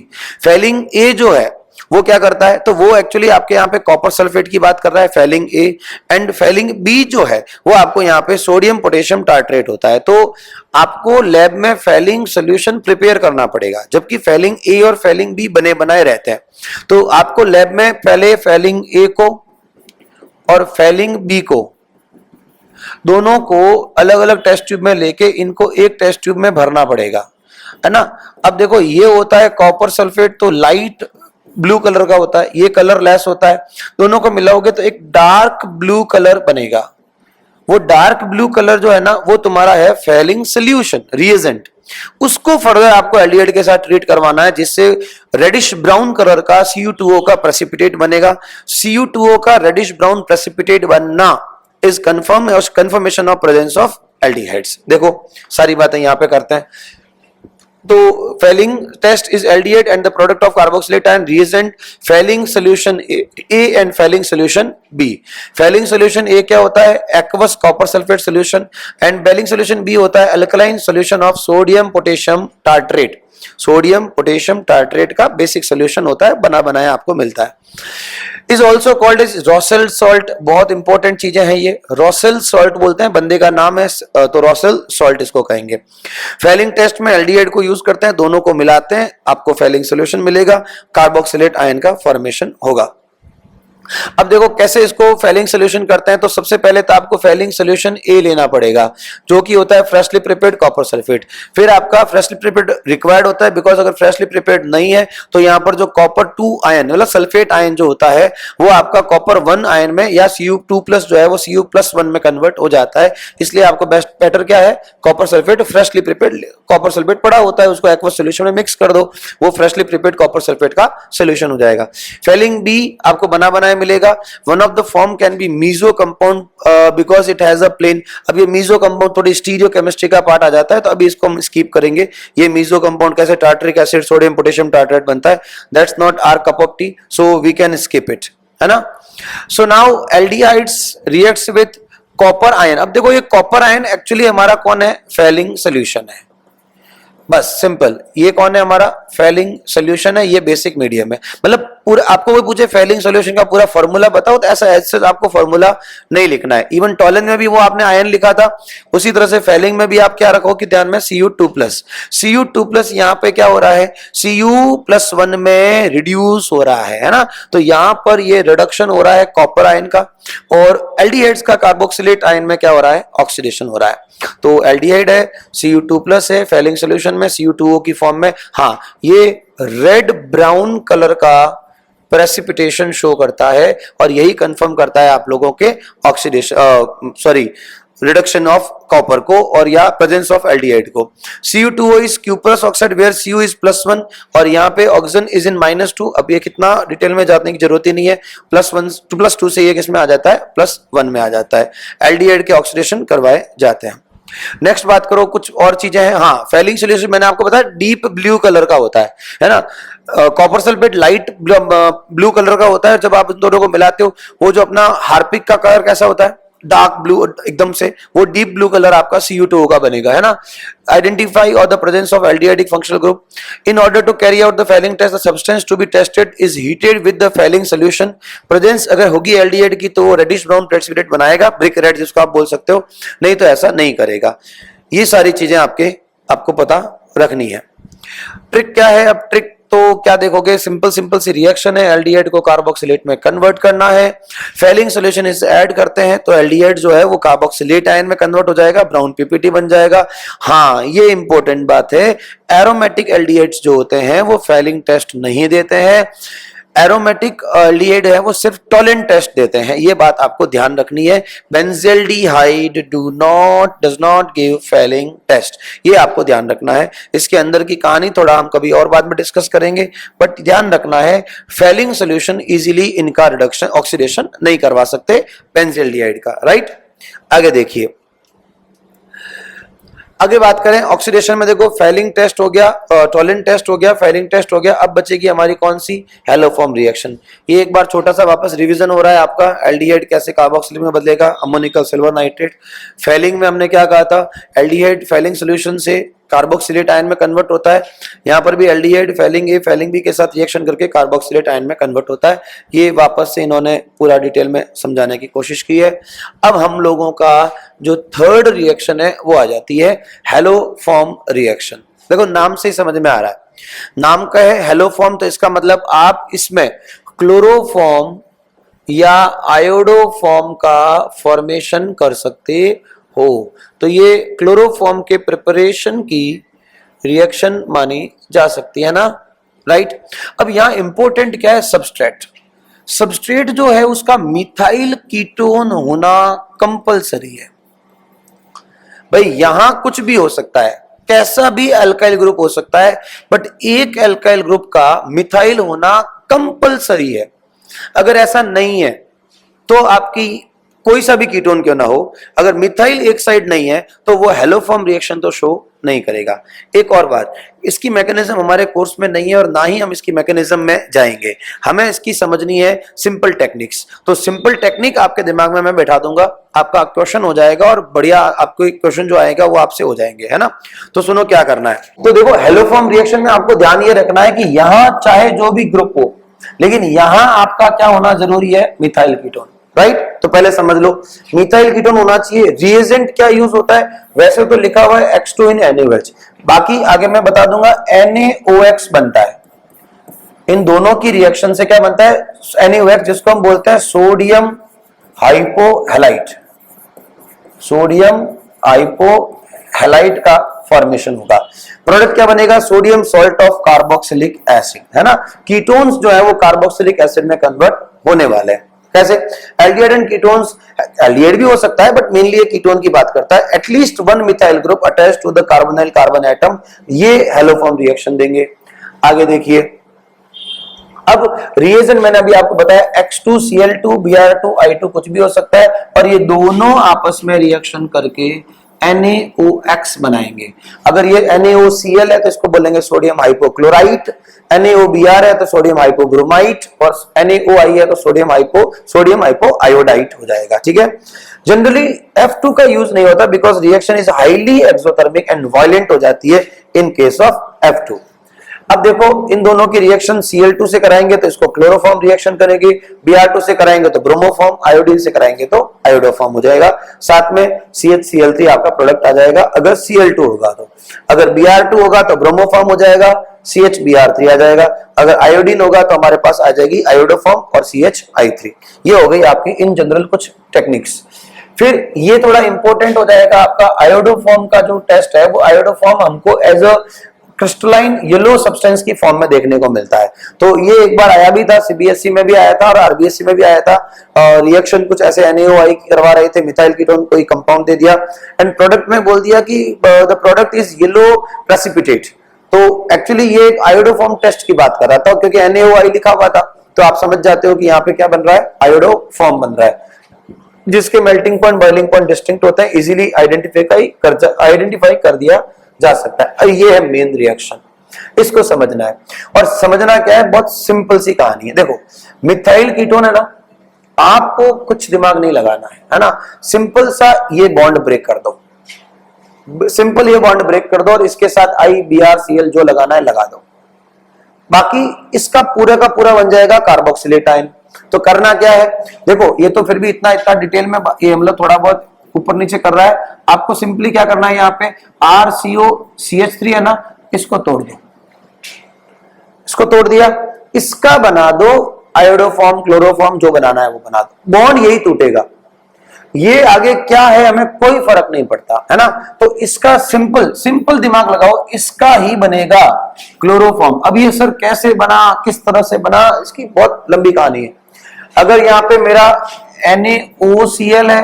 Fehling A जो है वो क्या करता है, तो वो एक्चुअली आपके यहाँ पे कॉपर सल्फेट की बात कर रहा है, Fehling A. And Fehling B जो है वो आपको यहाँ पे सोडियम पोटेशियम टार्ट्रेट होता है। तो आपको लैब में फेलिंग सॉल्यूशन प्रिपेयर करना पड़ेगा, जबकि फेलिंग ए और फेलिंग बी बने बनाए रहते हैं। तो आपको लैब में पहले फेलिंग ए को और फेलिंग बी को दोनों को अलग अलग टेस्ट ट्यूब में लेके इनको एक टेस्ट ट्यूब में भरना पड़ेगा, है ना? अब देखो ये होता है कॉपर सल्फेट, तो लाइट ब्लू कलर का होता है, ये कलर लेस होता है, दोनों को मिलाओगे तो एक डार्क ब्लू कलर बनेगा। वो डार्क ब्लू कलर जो है ना वो तुम्हारा है फेलिंग सॉल्यूशन रिएजेंट। उसको फर्दर आपको एल्डिहाइड के साथ ट्रीट करवाना है, जिससे रेडिश ब्राउन कलर का Cu2O का प्रेसिपिटेट बनेगा। Cu2O का रेडिश ब्राउन प्रेसिपिटेट बनना is confirmation of presence of aldehydes. देखो सारी बातें यहां पे करते हैं। तो Fehling test is aldehyde and the product of carboxylate ion reagent Fehling solution A and Fehling solution B. Fehling solution A क्या होता है? Aqueous copper sulphate solution, and Fehling solution B होता है alkaline solution of sodium potassium tartrate. Sodium potassium tartrate का basic solution होता है, बना बनाया आपको मिलता है। Is also called is Rochelle salt. बहुत इंपॉर्टेंट चीजें हैं ये, रॉसेल सॉल्ट बोलते हैं, बंदे का नाम है तो रॉसेल सॉल्ट इसको कहेंगे। फेलिंग टेस्ट में एल्डिहाइड को यूज करते हैं, दोनों को मिलाते हैं, आपको फेलिंग सॉल्यूशन मिलेगा, कार्बोक्सिलेट आयन का फॉर्मेशन होगा। अब देखो कैसे इसको फेलिंग सॉल्यूशन करते हैं। तो सबसे पहले तो आपको फेलिंग सॉल्यूशन ए लेना पड़ेगा, जो कि होता है फ्रेशली प्रिपेयर्ड कॉपर सल्फेट। फिर आपका फ्रेशली प्रिपेयर्ड रिक्वायर्ड होता है, बिकॉज अगर फ्रेशली प्रिपेयर्ड नहीं है तो यहाँ पर जो कॉपर 2 आयन मतलब सल्फेट आयन जो होता है वो आपका कॉपर 1 आयन में या Cu2+ जो है वो Cu+1 में कन्वर्ट हो जाता है। इसलिए आपको बेस्ट बेटर क्या है, copper sulphate, freshly prepared copper sulphate पड़ा होता है उसको एक्वस सॉल्यूशन में मिक्स कर दो, वो फ्रेशली प्रिपेयर्ड कॉपर सल्फेट का सॉल्यूशन हो जाएगा। फेलिंग बी आपको बना बनाया बनाए मिलेगा। One of the form can be meso compound because it has a plane. अब ये मीजो कंपाउंड थोड़ी स्टीरियो केमिस्ट्री का पार्ट आ जाता है, तो अभी इसको हम स्किप करेंगे। ये मीजो कंपाउंड कैसे tartaric acid sodium potassium tartrate बनता है, that's not our cup of tea, so we can skip it, है ना। So now aldehydes reacts with copper ion. अब देखो ये कॉपर आयन एक्चुअली हमारा कौन है, फेलिंग सोल्यूशन है, बस सिंपल। ये कौन है हमारा, फेलिंग सोल्यूशन है, ये बेसिक मीडियम है। मतलब पूरा आपको कोई पूछे फेलिंग सोल्यूशन का पूरा फार्मूला बताओ, तो ऐसा आपको फार्मूला नहीं लिखना है। इवन टॉलन में भी वो आपने आयन लिखा था, उसी तरह से फेलिंग में भी आप क्या रखो कि ध्यान में Cu2+। Cu2+ यहाँ पे क्या हो रहा है, Cu+1 में रिड्यूस हो रहा है ना। तो यहाँ पर ये रिडक्शन हो रहा है कॉपर आयन का, और एल्डिहाइड्स का कार्बोक्सिलेट आयन में क्या हो रहा है, ऑक्सीडेशन हो रहा है। तो एल्डिहाइड है, Cu2+ है, फेलिंग सोल्यूशन में Cu2O की फॉर्म में। हाँ, ये रेड ब्राउन कलर का प्रेसिपिटेशन शो करता है, और यही कंफर्म करता है आप लोगों के ऑक्सीडेशन रिडक्शन ऑफ कॉपर को, और या प्रेजेंस ऑफ एल्डिहाइड को। Cu2O is cuprous oxide where Cu is +1, और यहाँ पे ऑक्सीजन इज इन -2। अब ये कितना डिटेल में जाने की जरूरत ही नहीं है, +2 से ये किसमें आ जाता है, +1 में आ जाता है। एल्डिहाइड के ऑक्सीडेशन करवाए जाते हैं। नेक्स्ट बात करो, कुछ और चीजें हैं। हाँ, फेलिंग सोल्यूशन मैंने आपको बताया डीप ब्लू कलर का होता है ना। Copper sulphate light blue colour का होता है। जब आप इन दोनों को मिलाते हो, वो जो अपना हार्पिक का कलर कैसा होता है, डार्क ब्लू एकदम से, वो डीप ब्लू कलर आपका Cu2O का बनेगा, है ना। आइडेंटिफाई और the presence of aldehydic functional group. In order to carry out the Fehling test, the substance to be tested is heated with the Fehling solution. Presence अगर होगी aldehyde की तो वो रेडिश ब्राउन प्रेसिपिटेट बनाएगा, brick red जिसको आप बोल सकते हो, नहीं तो ऐसा नहीं करेगा। ये सारी चीजें आपको पता रखनी है। ट्रिक क्या है, अब ट्रिक तो क्या देखोगे, सिंपल सी रिएक्शन है, एल्डिहाइड को कार्बोक्सिलेट में कन्वर्ट करना है। फेलिंग सॉल्यूशन इसे ऐड करते हैं तो एल्डिहाइड जो है वो कार्बोक्सिलेट आयन में कन्वर्ट हो जाएगा, ब्राउन पीपीटी बन जाएगा। हाँ, ये इंपॉर्टेंट बात है, एरोमेटिक एल्डिहाइड्स जो होते हैं वो फेलिंग टेस्ट नहीं देते हैं। एरोमेटिक एल्डिहाइड है वो सिर्फ टॉलेंट टेस्ट देते हैं, ये बात आपको ध्यान रखनी है। Benzaldehyde does not give Fehling test, ये आपको ध्यान रखना है। इसके अंदर की कहानी थोड़ा हम कभी और बाद में डिस्कस करेंगे, बट ध्यान रखना है फेलिंग सोल्यूशन इजीली इनका रिडक्शन ऑक्सीडेशन नहीं करवा सकते बेंजील्डिहाइड का, राइट। आगे देखिए, आगे बात करें ऑक्सीडेशन में, देखो फेलिंग टेस्ट हो गया, टॉलेंट टेस्ट हो गया, फेलिंग टेस्ट हो गया। अब बचेगी हमारी कौन सी, हैलोफॉर्म रिएक्शन। ये एक बार छोटा सा वापस रिवीजन हो रहा है आपका, एल्डिहाइड कैसे कार्बोक्सिलेट में बदलेगा, अमोनिकल सिल्वर नाइट्रेट। फेलिंग में हमने क्या कहा था, एल्डिहाइड फेलिंग सोल्यूशन से कार्बोक्सिलेट आयन में कन्वर्ट होता है। यहाँ पर भी aldehyde Fehling A Fehling B के साथ रिएक्शन करके कार्बोक्सिलेट आयन में कन्वर्ट होता है। ये वापस से इन्होंने पूरा डिटेल में समझाने की कोशिश की है। अब हम लोगों का जो थर्ड रिएक्शन है वो आ जाती है हैलोफॉर्म रिएक्शन। देखो नाम से ही समझ में आ रहा है, नाम का है हैलोफॉर्म, तो इसका मतलब आप इसमें क्लोरोफॉर्म या आयोडोफॉर्म का फॉर्मेशन कर सकते हो। तो ये क्लोरोफॉर्म के प्रिपरेशन की रिएक्शन मानी जा सकती है ना, राइट। अब यहां इंपॉर्टेंट क्या है, सबस्ट्रेट। सबस्ट्रेट जो है उसका मिथाइल कीटोन होना कंपलसरी है। भाई यहां कुछ भी हो सकता है, कैसा भी अल्काइल ग्रुप हो सकता है, बट एक अल्काइल ग्रुप का मिथाइल होना कंपलसरी है। अगर ऐसा नहीं है तो आपकी कोई सा भी कीटोन क्यों ना हो, अगर मिथाइल एक साइड नहीं है तो वो हैलोफॉर्म रिएक्शन तो शो नहीं करेगा। एक और बात, इसकी मैकेनिज्म हमारे कोर्स में नहीं है और ना ही हम इसकी मैकेनिज्म में जाएंगे। हमें इसकी समझनी है सिंपल टेक्निक्स। तो सिंपल टेक्निक आपके दिमाग में मैं बैठा दूंगा, आपका क्वेश्चन हो जाएगा और बढ़िया आपको क्वेश्चन जो आएगा वो आपसे हो जाएंगे, है ना। तो सुनो क्या करना है। तो देखो हैलोफॉर्म रिएक्शन में आपको ध्यान ये रखना है कि यहां चाहे जो भी ग्रुप हो, लेकिन यहां आपका क्या होना जरूरी है, मिथाइल कीटोन, राइट। तो पहले समझ लो मिथाइल कीटोन होना चाहिए। रिएजेंट क्या यूज होता है, वैसे तो लिखा हुआ है X2 in NaOH, बाकी आगे मैं बता दूंगा। NaOX बनता है, इन दोनों की रिएक्शन से क्या बनता है, NaOX, जिसको हम बोलते हैं सोडियम हाइपोहैलाइड। सोडियम हाइपोहैलाइड का फॉर्मेशन होगा। प्रोडक्ट क्या बनेगा, sodium salt of carboxylic acid, है ना। कीटोन्स जो है वो कार्बोक्सिलिक एसिड में कन्वर्ट होने वाले हैं। कैसे, एल्डिहाइड एंड कीटोन्स, एल्डिहाइड भी हो सकता है बट मेनली ये कीटोन की बात करता है। At least one methyl group attached to the carbonyl carbon atom, ये हैलोफॉर्म रिएक्शन देंगे। आगे देखिए, अब रिएजेंट मैंने अभी आपको बताया X2Cl2 Br2 I2 कुछ भी हो सकता है, और ये दोनों आपस में रिएक्शन करके NaOX बनाएंगे। अगर ये NaOCl है तो इसको बोलेंगे सोडियम हाइपोक्लोराइट, NaOBr है तो सोडियम हाइपोब्रोमाइट, और NaOI है तो सोडियम हाइपोआयोडाइट हो जाएगा। ठीक है, जनरली F2 का यूज नहीं होता because reaction is highly exothermic and violent हो जाती है इन केस ऑफ F2। अब देखो इन दोनों की रिएक्शन Cl2 से कराएंगे तो इसको क्लोरोफॉर्म रिएक्शन करेगी, Br2 से कराएंगे तो ब्रोमोफॉर्म, आयोडीन से कराएंगे तो आयोडोफॉर्म हो जाएगा, साथ में CH_Cl3 आपका प्रोडक्ट आ जाएगा अगर Cl2 होगा तो। अगर Br2 होगा तो ब्रोमोफॉर्म हो जाएगा, CHBr3 आ जाएगा, अगर आयोडीन होगा तो हमारे पास आ जाएगी आयोडोफॉर्म और CHI3। ये हो गई आपकी इन जनरल कुछ टेक्निक्स। फिर ये थोड़ा इंपॉर्टेंट हो जाएगा आपका आयोडोफॉर्म का जो टेस्ट है, वो आयोडोफॉर्म हमको as a crystalline yellow substance की फॉर्म में देखने को मिलता है। तो ये एक बार आया भी था, सीबीएसई में भी आया था और आरबीएसई में भी आया था। रिएक्शन कुछ ऐसे NaOI करवा रहे थे, मिथाइल कीटोन कोई कंपाउंड दे दिया एंड प्रोडक्ट में बोल दिया कि the product is yellow precipitate. तो एक्चुअली ये एक आयोडोफॉर्म टेस्ट की बात कर रहा था, क्योंकि NaOI लिखा हुआ था तो आप समझ जाते हो कि यहाँ पे क्या बन रहा है, आयोडोफॉर्म बन रहा है, जिसके melting point boiling point distinct होता है, इजीली आइडेंटिफाई कर दिया जा सकता है। ये है मेन रिएक्शन, इसको समझना है। और समझना क्या है, बहुत सिंपल सी कहानी है। देखो मिथाइल कीटोन है ना, आपको कुछ दिमाग नहीं लगाना है ना, सिंपल सा ये बॉन्ड ब्रेक कर दो, सिंपल ये बॉन्ड ब्रेक कर दो और इसके साथ IBrCl जो लगाना है लगा दो, बाकी इसका पूरा का पूरा बन जाएगा कार्बोक्सिलेट आयन। तो करना क्या है, देखो ये तो फिर भी इतना डिटेल में ये हम लोग थोड़ा बहुत ऊपर नीचे कर रहा है, आपको सिंपली क्या करना है, यहाँ पे RCOCH3 है ना, इसको तोड़ दो, इसको तोड़ दिया, इसका बना दो आयोडोफॉर्म क्लोरोफॉर्म, जो बनाना है वो बना दो, बॉन्ड यही टूटेगा। ये आगे क्या है हमें कोई फर्क नहीं पड़ता है ना। तो इसका सिंपल दिमाग लगाओ, इसका ही बनेगा क्लोरोफॉर्म। अब ये सर कैसे बना, किस तरह से बना, इसकी बहुत लंबी कहानी है। अगर यहाँ पे मेरा NaOCl है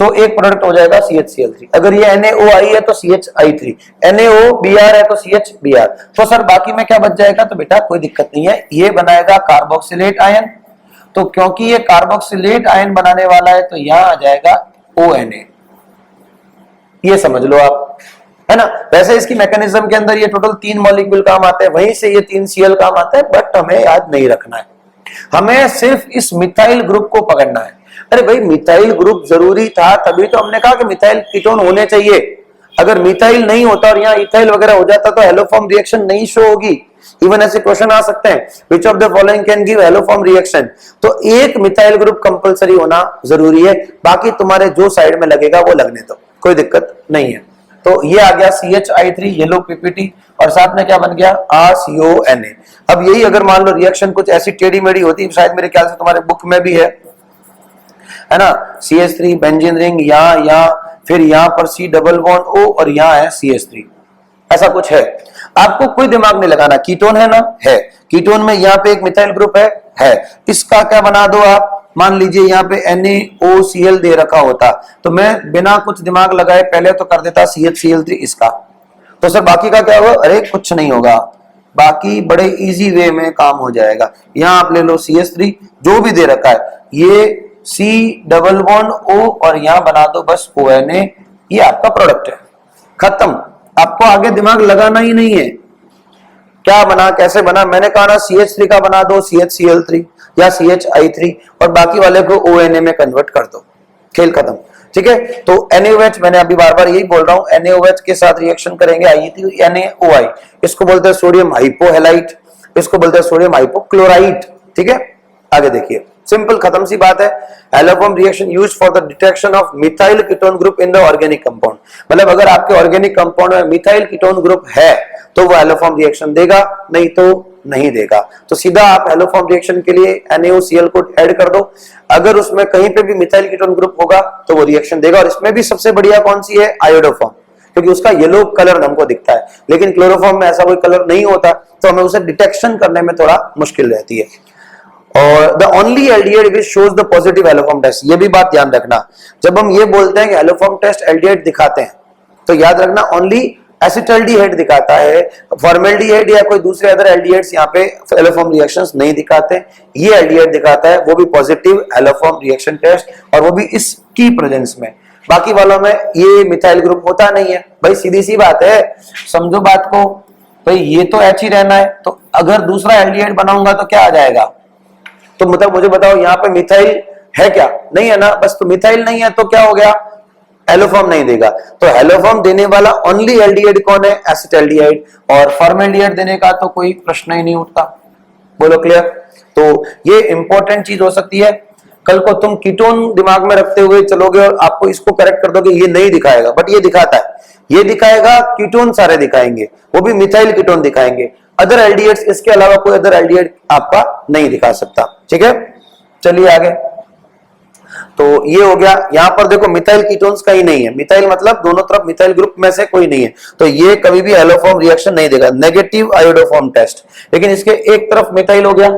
तो एक प्रोडक्ट हो जाएगा CHCl3, अगर ये NaOI है तो CHI3, NaOBr है तो CHBr। तो सर बाकी में क्या बच जाएगा, तो बेटा कोई दिक्कत नहीं है, ये बनाएगा कार्बोक्सिलेट आयन। तो क्योंकि ये कार्बोक्सिलेट आयन बनाने वाला है तो यहां आ जाएगा ONA, ये समझ लो आप, है ना। वैसे इसकी मैकेनिज्म के अंदर ये टोटल 3 मॉलिक्यूल काम आते हैं, वहीं से ये 3 Cl काम आता है, बट हमें याद नहीं रखना है, हमें सिर्फ इस मिथाइल ग्रुप को पकड़ना है। अरे भाई मिथाइल ग्रुप जरूरी था, तभी तो हमने कहा कि मिथाइल कीटोन होने चाहिए। अगर मिथाइल नहीं होता और यहाँ इथाइल वगैरह हो जाता तो हेलोफॉर्म रिएक्शन नहीं शो होगी। इवन ऐसे क्वेश्चन आ सकते हैं, विच of the following can give haloform reaction. तो एक मिथाइल ग्रुप कंपलसरी होना जरूरी है, बाकी तुम्हारे जो साइड में लगेगा वो लगने दो, कोई दिक्कत नहीं है। तो ये आ गया CHI3 येलो PPT, और साथ में क्या बन गया RCONA। अब यही अगर मान लो रिएक्शन कुछ ऐसी टेढ़ी मेढ़ी होती, शायद मेरे ख्याल से तुम्हारे बुक में भी है ना, CH3 बेंजीन रिंग, यहाँ फिर यहाँ पर C डबल बॉन्ड O और यहाँ है CH3, ऐसा कुछ है। आपको कोई दिमाग नहीं लगाना, कीटोन है ना, है, कीटोन में यहाँ पे एक मिथाइल ग्रुप है, इसका क्या बना दो आप, मान लीजिए यहाँ पे NaOCl दे रखा होता तो मैं बिना कुछ दिमाग लगाए पहले तो कर देता CHCl3 इसका, तो सर बाकी का क्या होगा, अरे कुछ नहीं होगा, बाकी बड़े इजी वे में काम हो जाएगा। यहाँ आप ले लो CH3 जो भी दे रखा है, ये C डबल बॉन्ड O और यहाँ बना दो बस ONA, ये आपका प्रोडक्ट है, खत्म। आपको आगे दिमाग लगाना ही नहीं है, क्या बना कैसे बना, मैंने कहा ना CH3 का बना दो CHCl3 या CHI3 और बाकी वाले को ONA में कन्वर्ट कर दो, खेल खत्म। ठीक है, तो NaOH मैंने अभी बार बार यही बोल रहा हूं, NaOH के साथ रिएक्शन करेंगे NaOI, इसको बोलते हैं सोडियम हाइपोहेलाइट, इसको बोलते हैं सोडियम हाइपोक्लोराइट। ठीक है, आगे देखिए, सिंपल खत्म सी बात है। Haloform reaction used for the detection of methyl ketone group in the organic compound, मतलब अगर आपके ऑर्गेनिक कंपाउंड में मिथाइल कीटोन ग्रुप है तो वो हेलोफॉर्म रिएक्शन देगा, नहीं तो नहीं देगा। तो सीधा आप हेलोफॉर्म रिएक्शन के लिए NaOCl को ऐड कर दो, अगर उसमें कहीं पे भी मिथाइल कीटोन ग्रुप होगा तो वो रिएक्शन देगा। और इसमें भी सबसे बढ़िया कौन सी है, आयोडोफॉर्म, क्योंकि उसका येलो कलर हमको दिखता है, लेकिन क्लोरोफॉर्म में ऐसा कोई कलर नहीं होता तो हमें उसे डिटेक्शन करने में थोड़ा मुश्किल रहती है। और the only aldehyde which shows the positive haloform test, ये भी बात ध्यान रखना, जब हम ये बोलते हैं कि हेलोफॉर्म टेस्ट एल्डिहाइड दिखाते हैं तो याद रखना ओनली एसिटल्डिहाइड दिखाता है, फॉर्मेल्डिहाइड या कोई दूसरे अदर एल्डिहाइड्स यहाँ पे एलोफॉर्म रिएक्शंस नहीं दिखाते। ये एल्डिहाइड दिखाता है, वो भी पॉजिटिव एलोफॉर्म रिएक्शन टेस्ट, और वो भी इसकी प्रेजेंस में। बाकी वालों में ये मिथाइल ग्रुप होता नहीं है। भाई सीधी सी बात है, समझो बात को, भाई ये तो एच ही रहना है, तो अगर दूसरा एल्डिहाइड बनाऊंगा तो क्या आ जाएगा? तो मतलब मुझे बताओ यहाँ पे मिथाइल है क्या? नहीं है ना, बस। तो मिथाइल नहीं है तो क्या हो गया? एलोफॉर्म नहीं देगा। तो एलोफॉर्म देने वाला ओनली एल्डिहाइड कौन है? एसिटल्डिहाइड। और फॉर्मेल्डिहाइड देने का तो कोई प्रश्न ही नहीं उठता। बोलो क्लियर? तो ये इंपॉर्टेंट चीज हो सकती है। कल को तुम कीटोन दिमाग में रखते हुए चलोगे और आपको इसको करेक्ट कर दोगे, ये नहीं दिखाएगा, बट ये दिखाता है। ये दिखाएगा, कीटोन सारे दिखाएंगे, वो भी मिथाइल कीटोन दिखाएंगे। अदर एल्डिहाइड्स, इसके अलावा कोई अदर एल्डिहाइड आपका नहीं दिखा सकता। ठीक है, चलिए आगे। तो ये हो गया। यहां पर देखो मिथाइल कीटोन्स का ही नहीं है। मिथाइल मतलब दोनों तरफ मिथाइल ग्रुप में से कोई नहीं है, तो ये कभी भी एलोफॉर्म रिएक्शन नहीं देगा। Negative iodoform test. लेकिन इसके एक तरफ मिथाइल हो गया,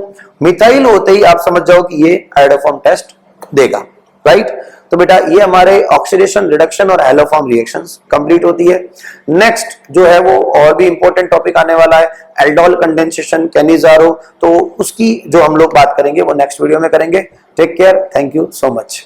मिथाइल होते ही आप समझ जाओ कि ये आयोडोफॉर्म टेस्ट देगा, राइट। तो बेटा ये हमारे ऑक्सीडेशन, रिडक्शन और एलोफॉर्म रिएक्शंस कंप्लीट होती है। नेक्स्ट जो है वो और भी इंपॉर्टेंट टॉपिक आने वाला है, एल्डोल कंडेंसेशन, कैनिजारो। तो उसकी जो हम लोग बात करेंगे वो नेक्स्ट वीडियो में करेंगे। Take care, thank you so much.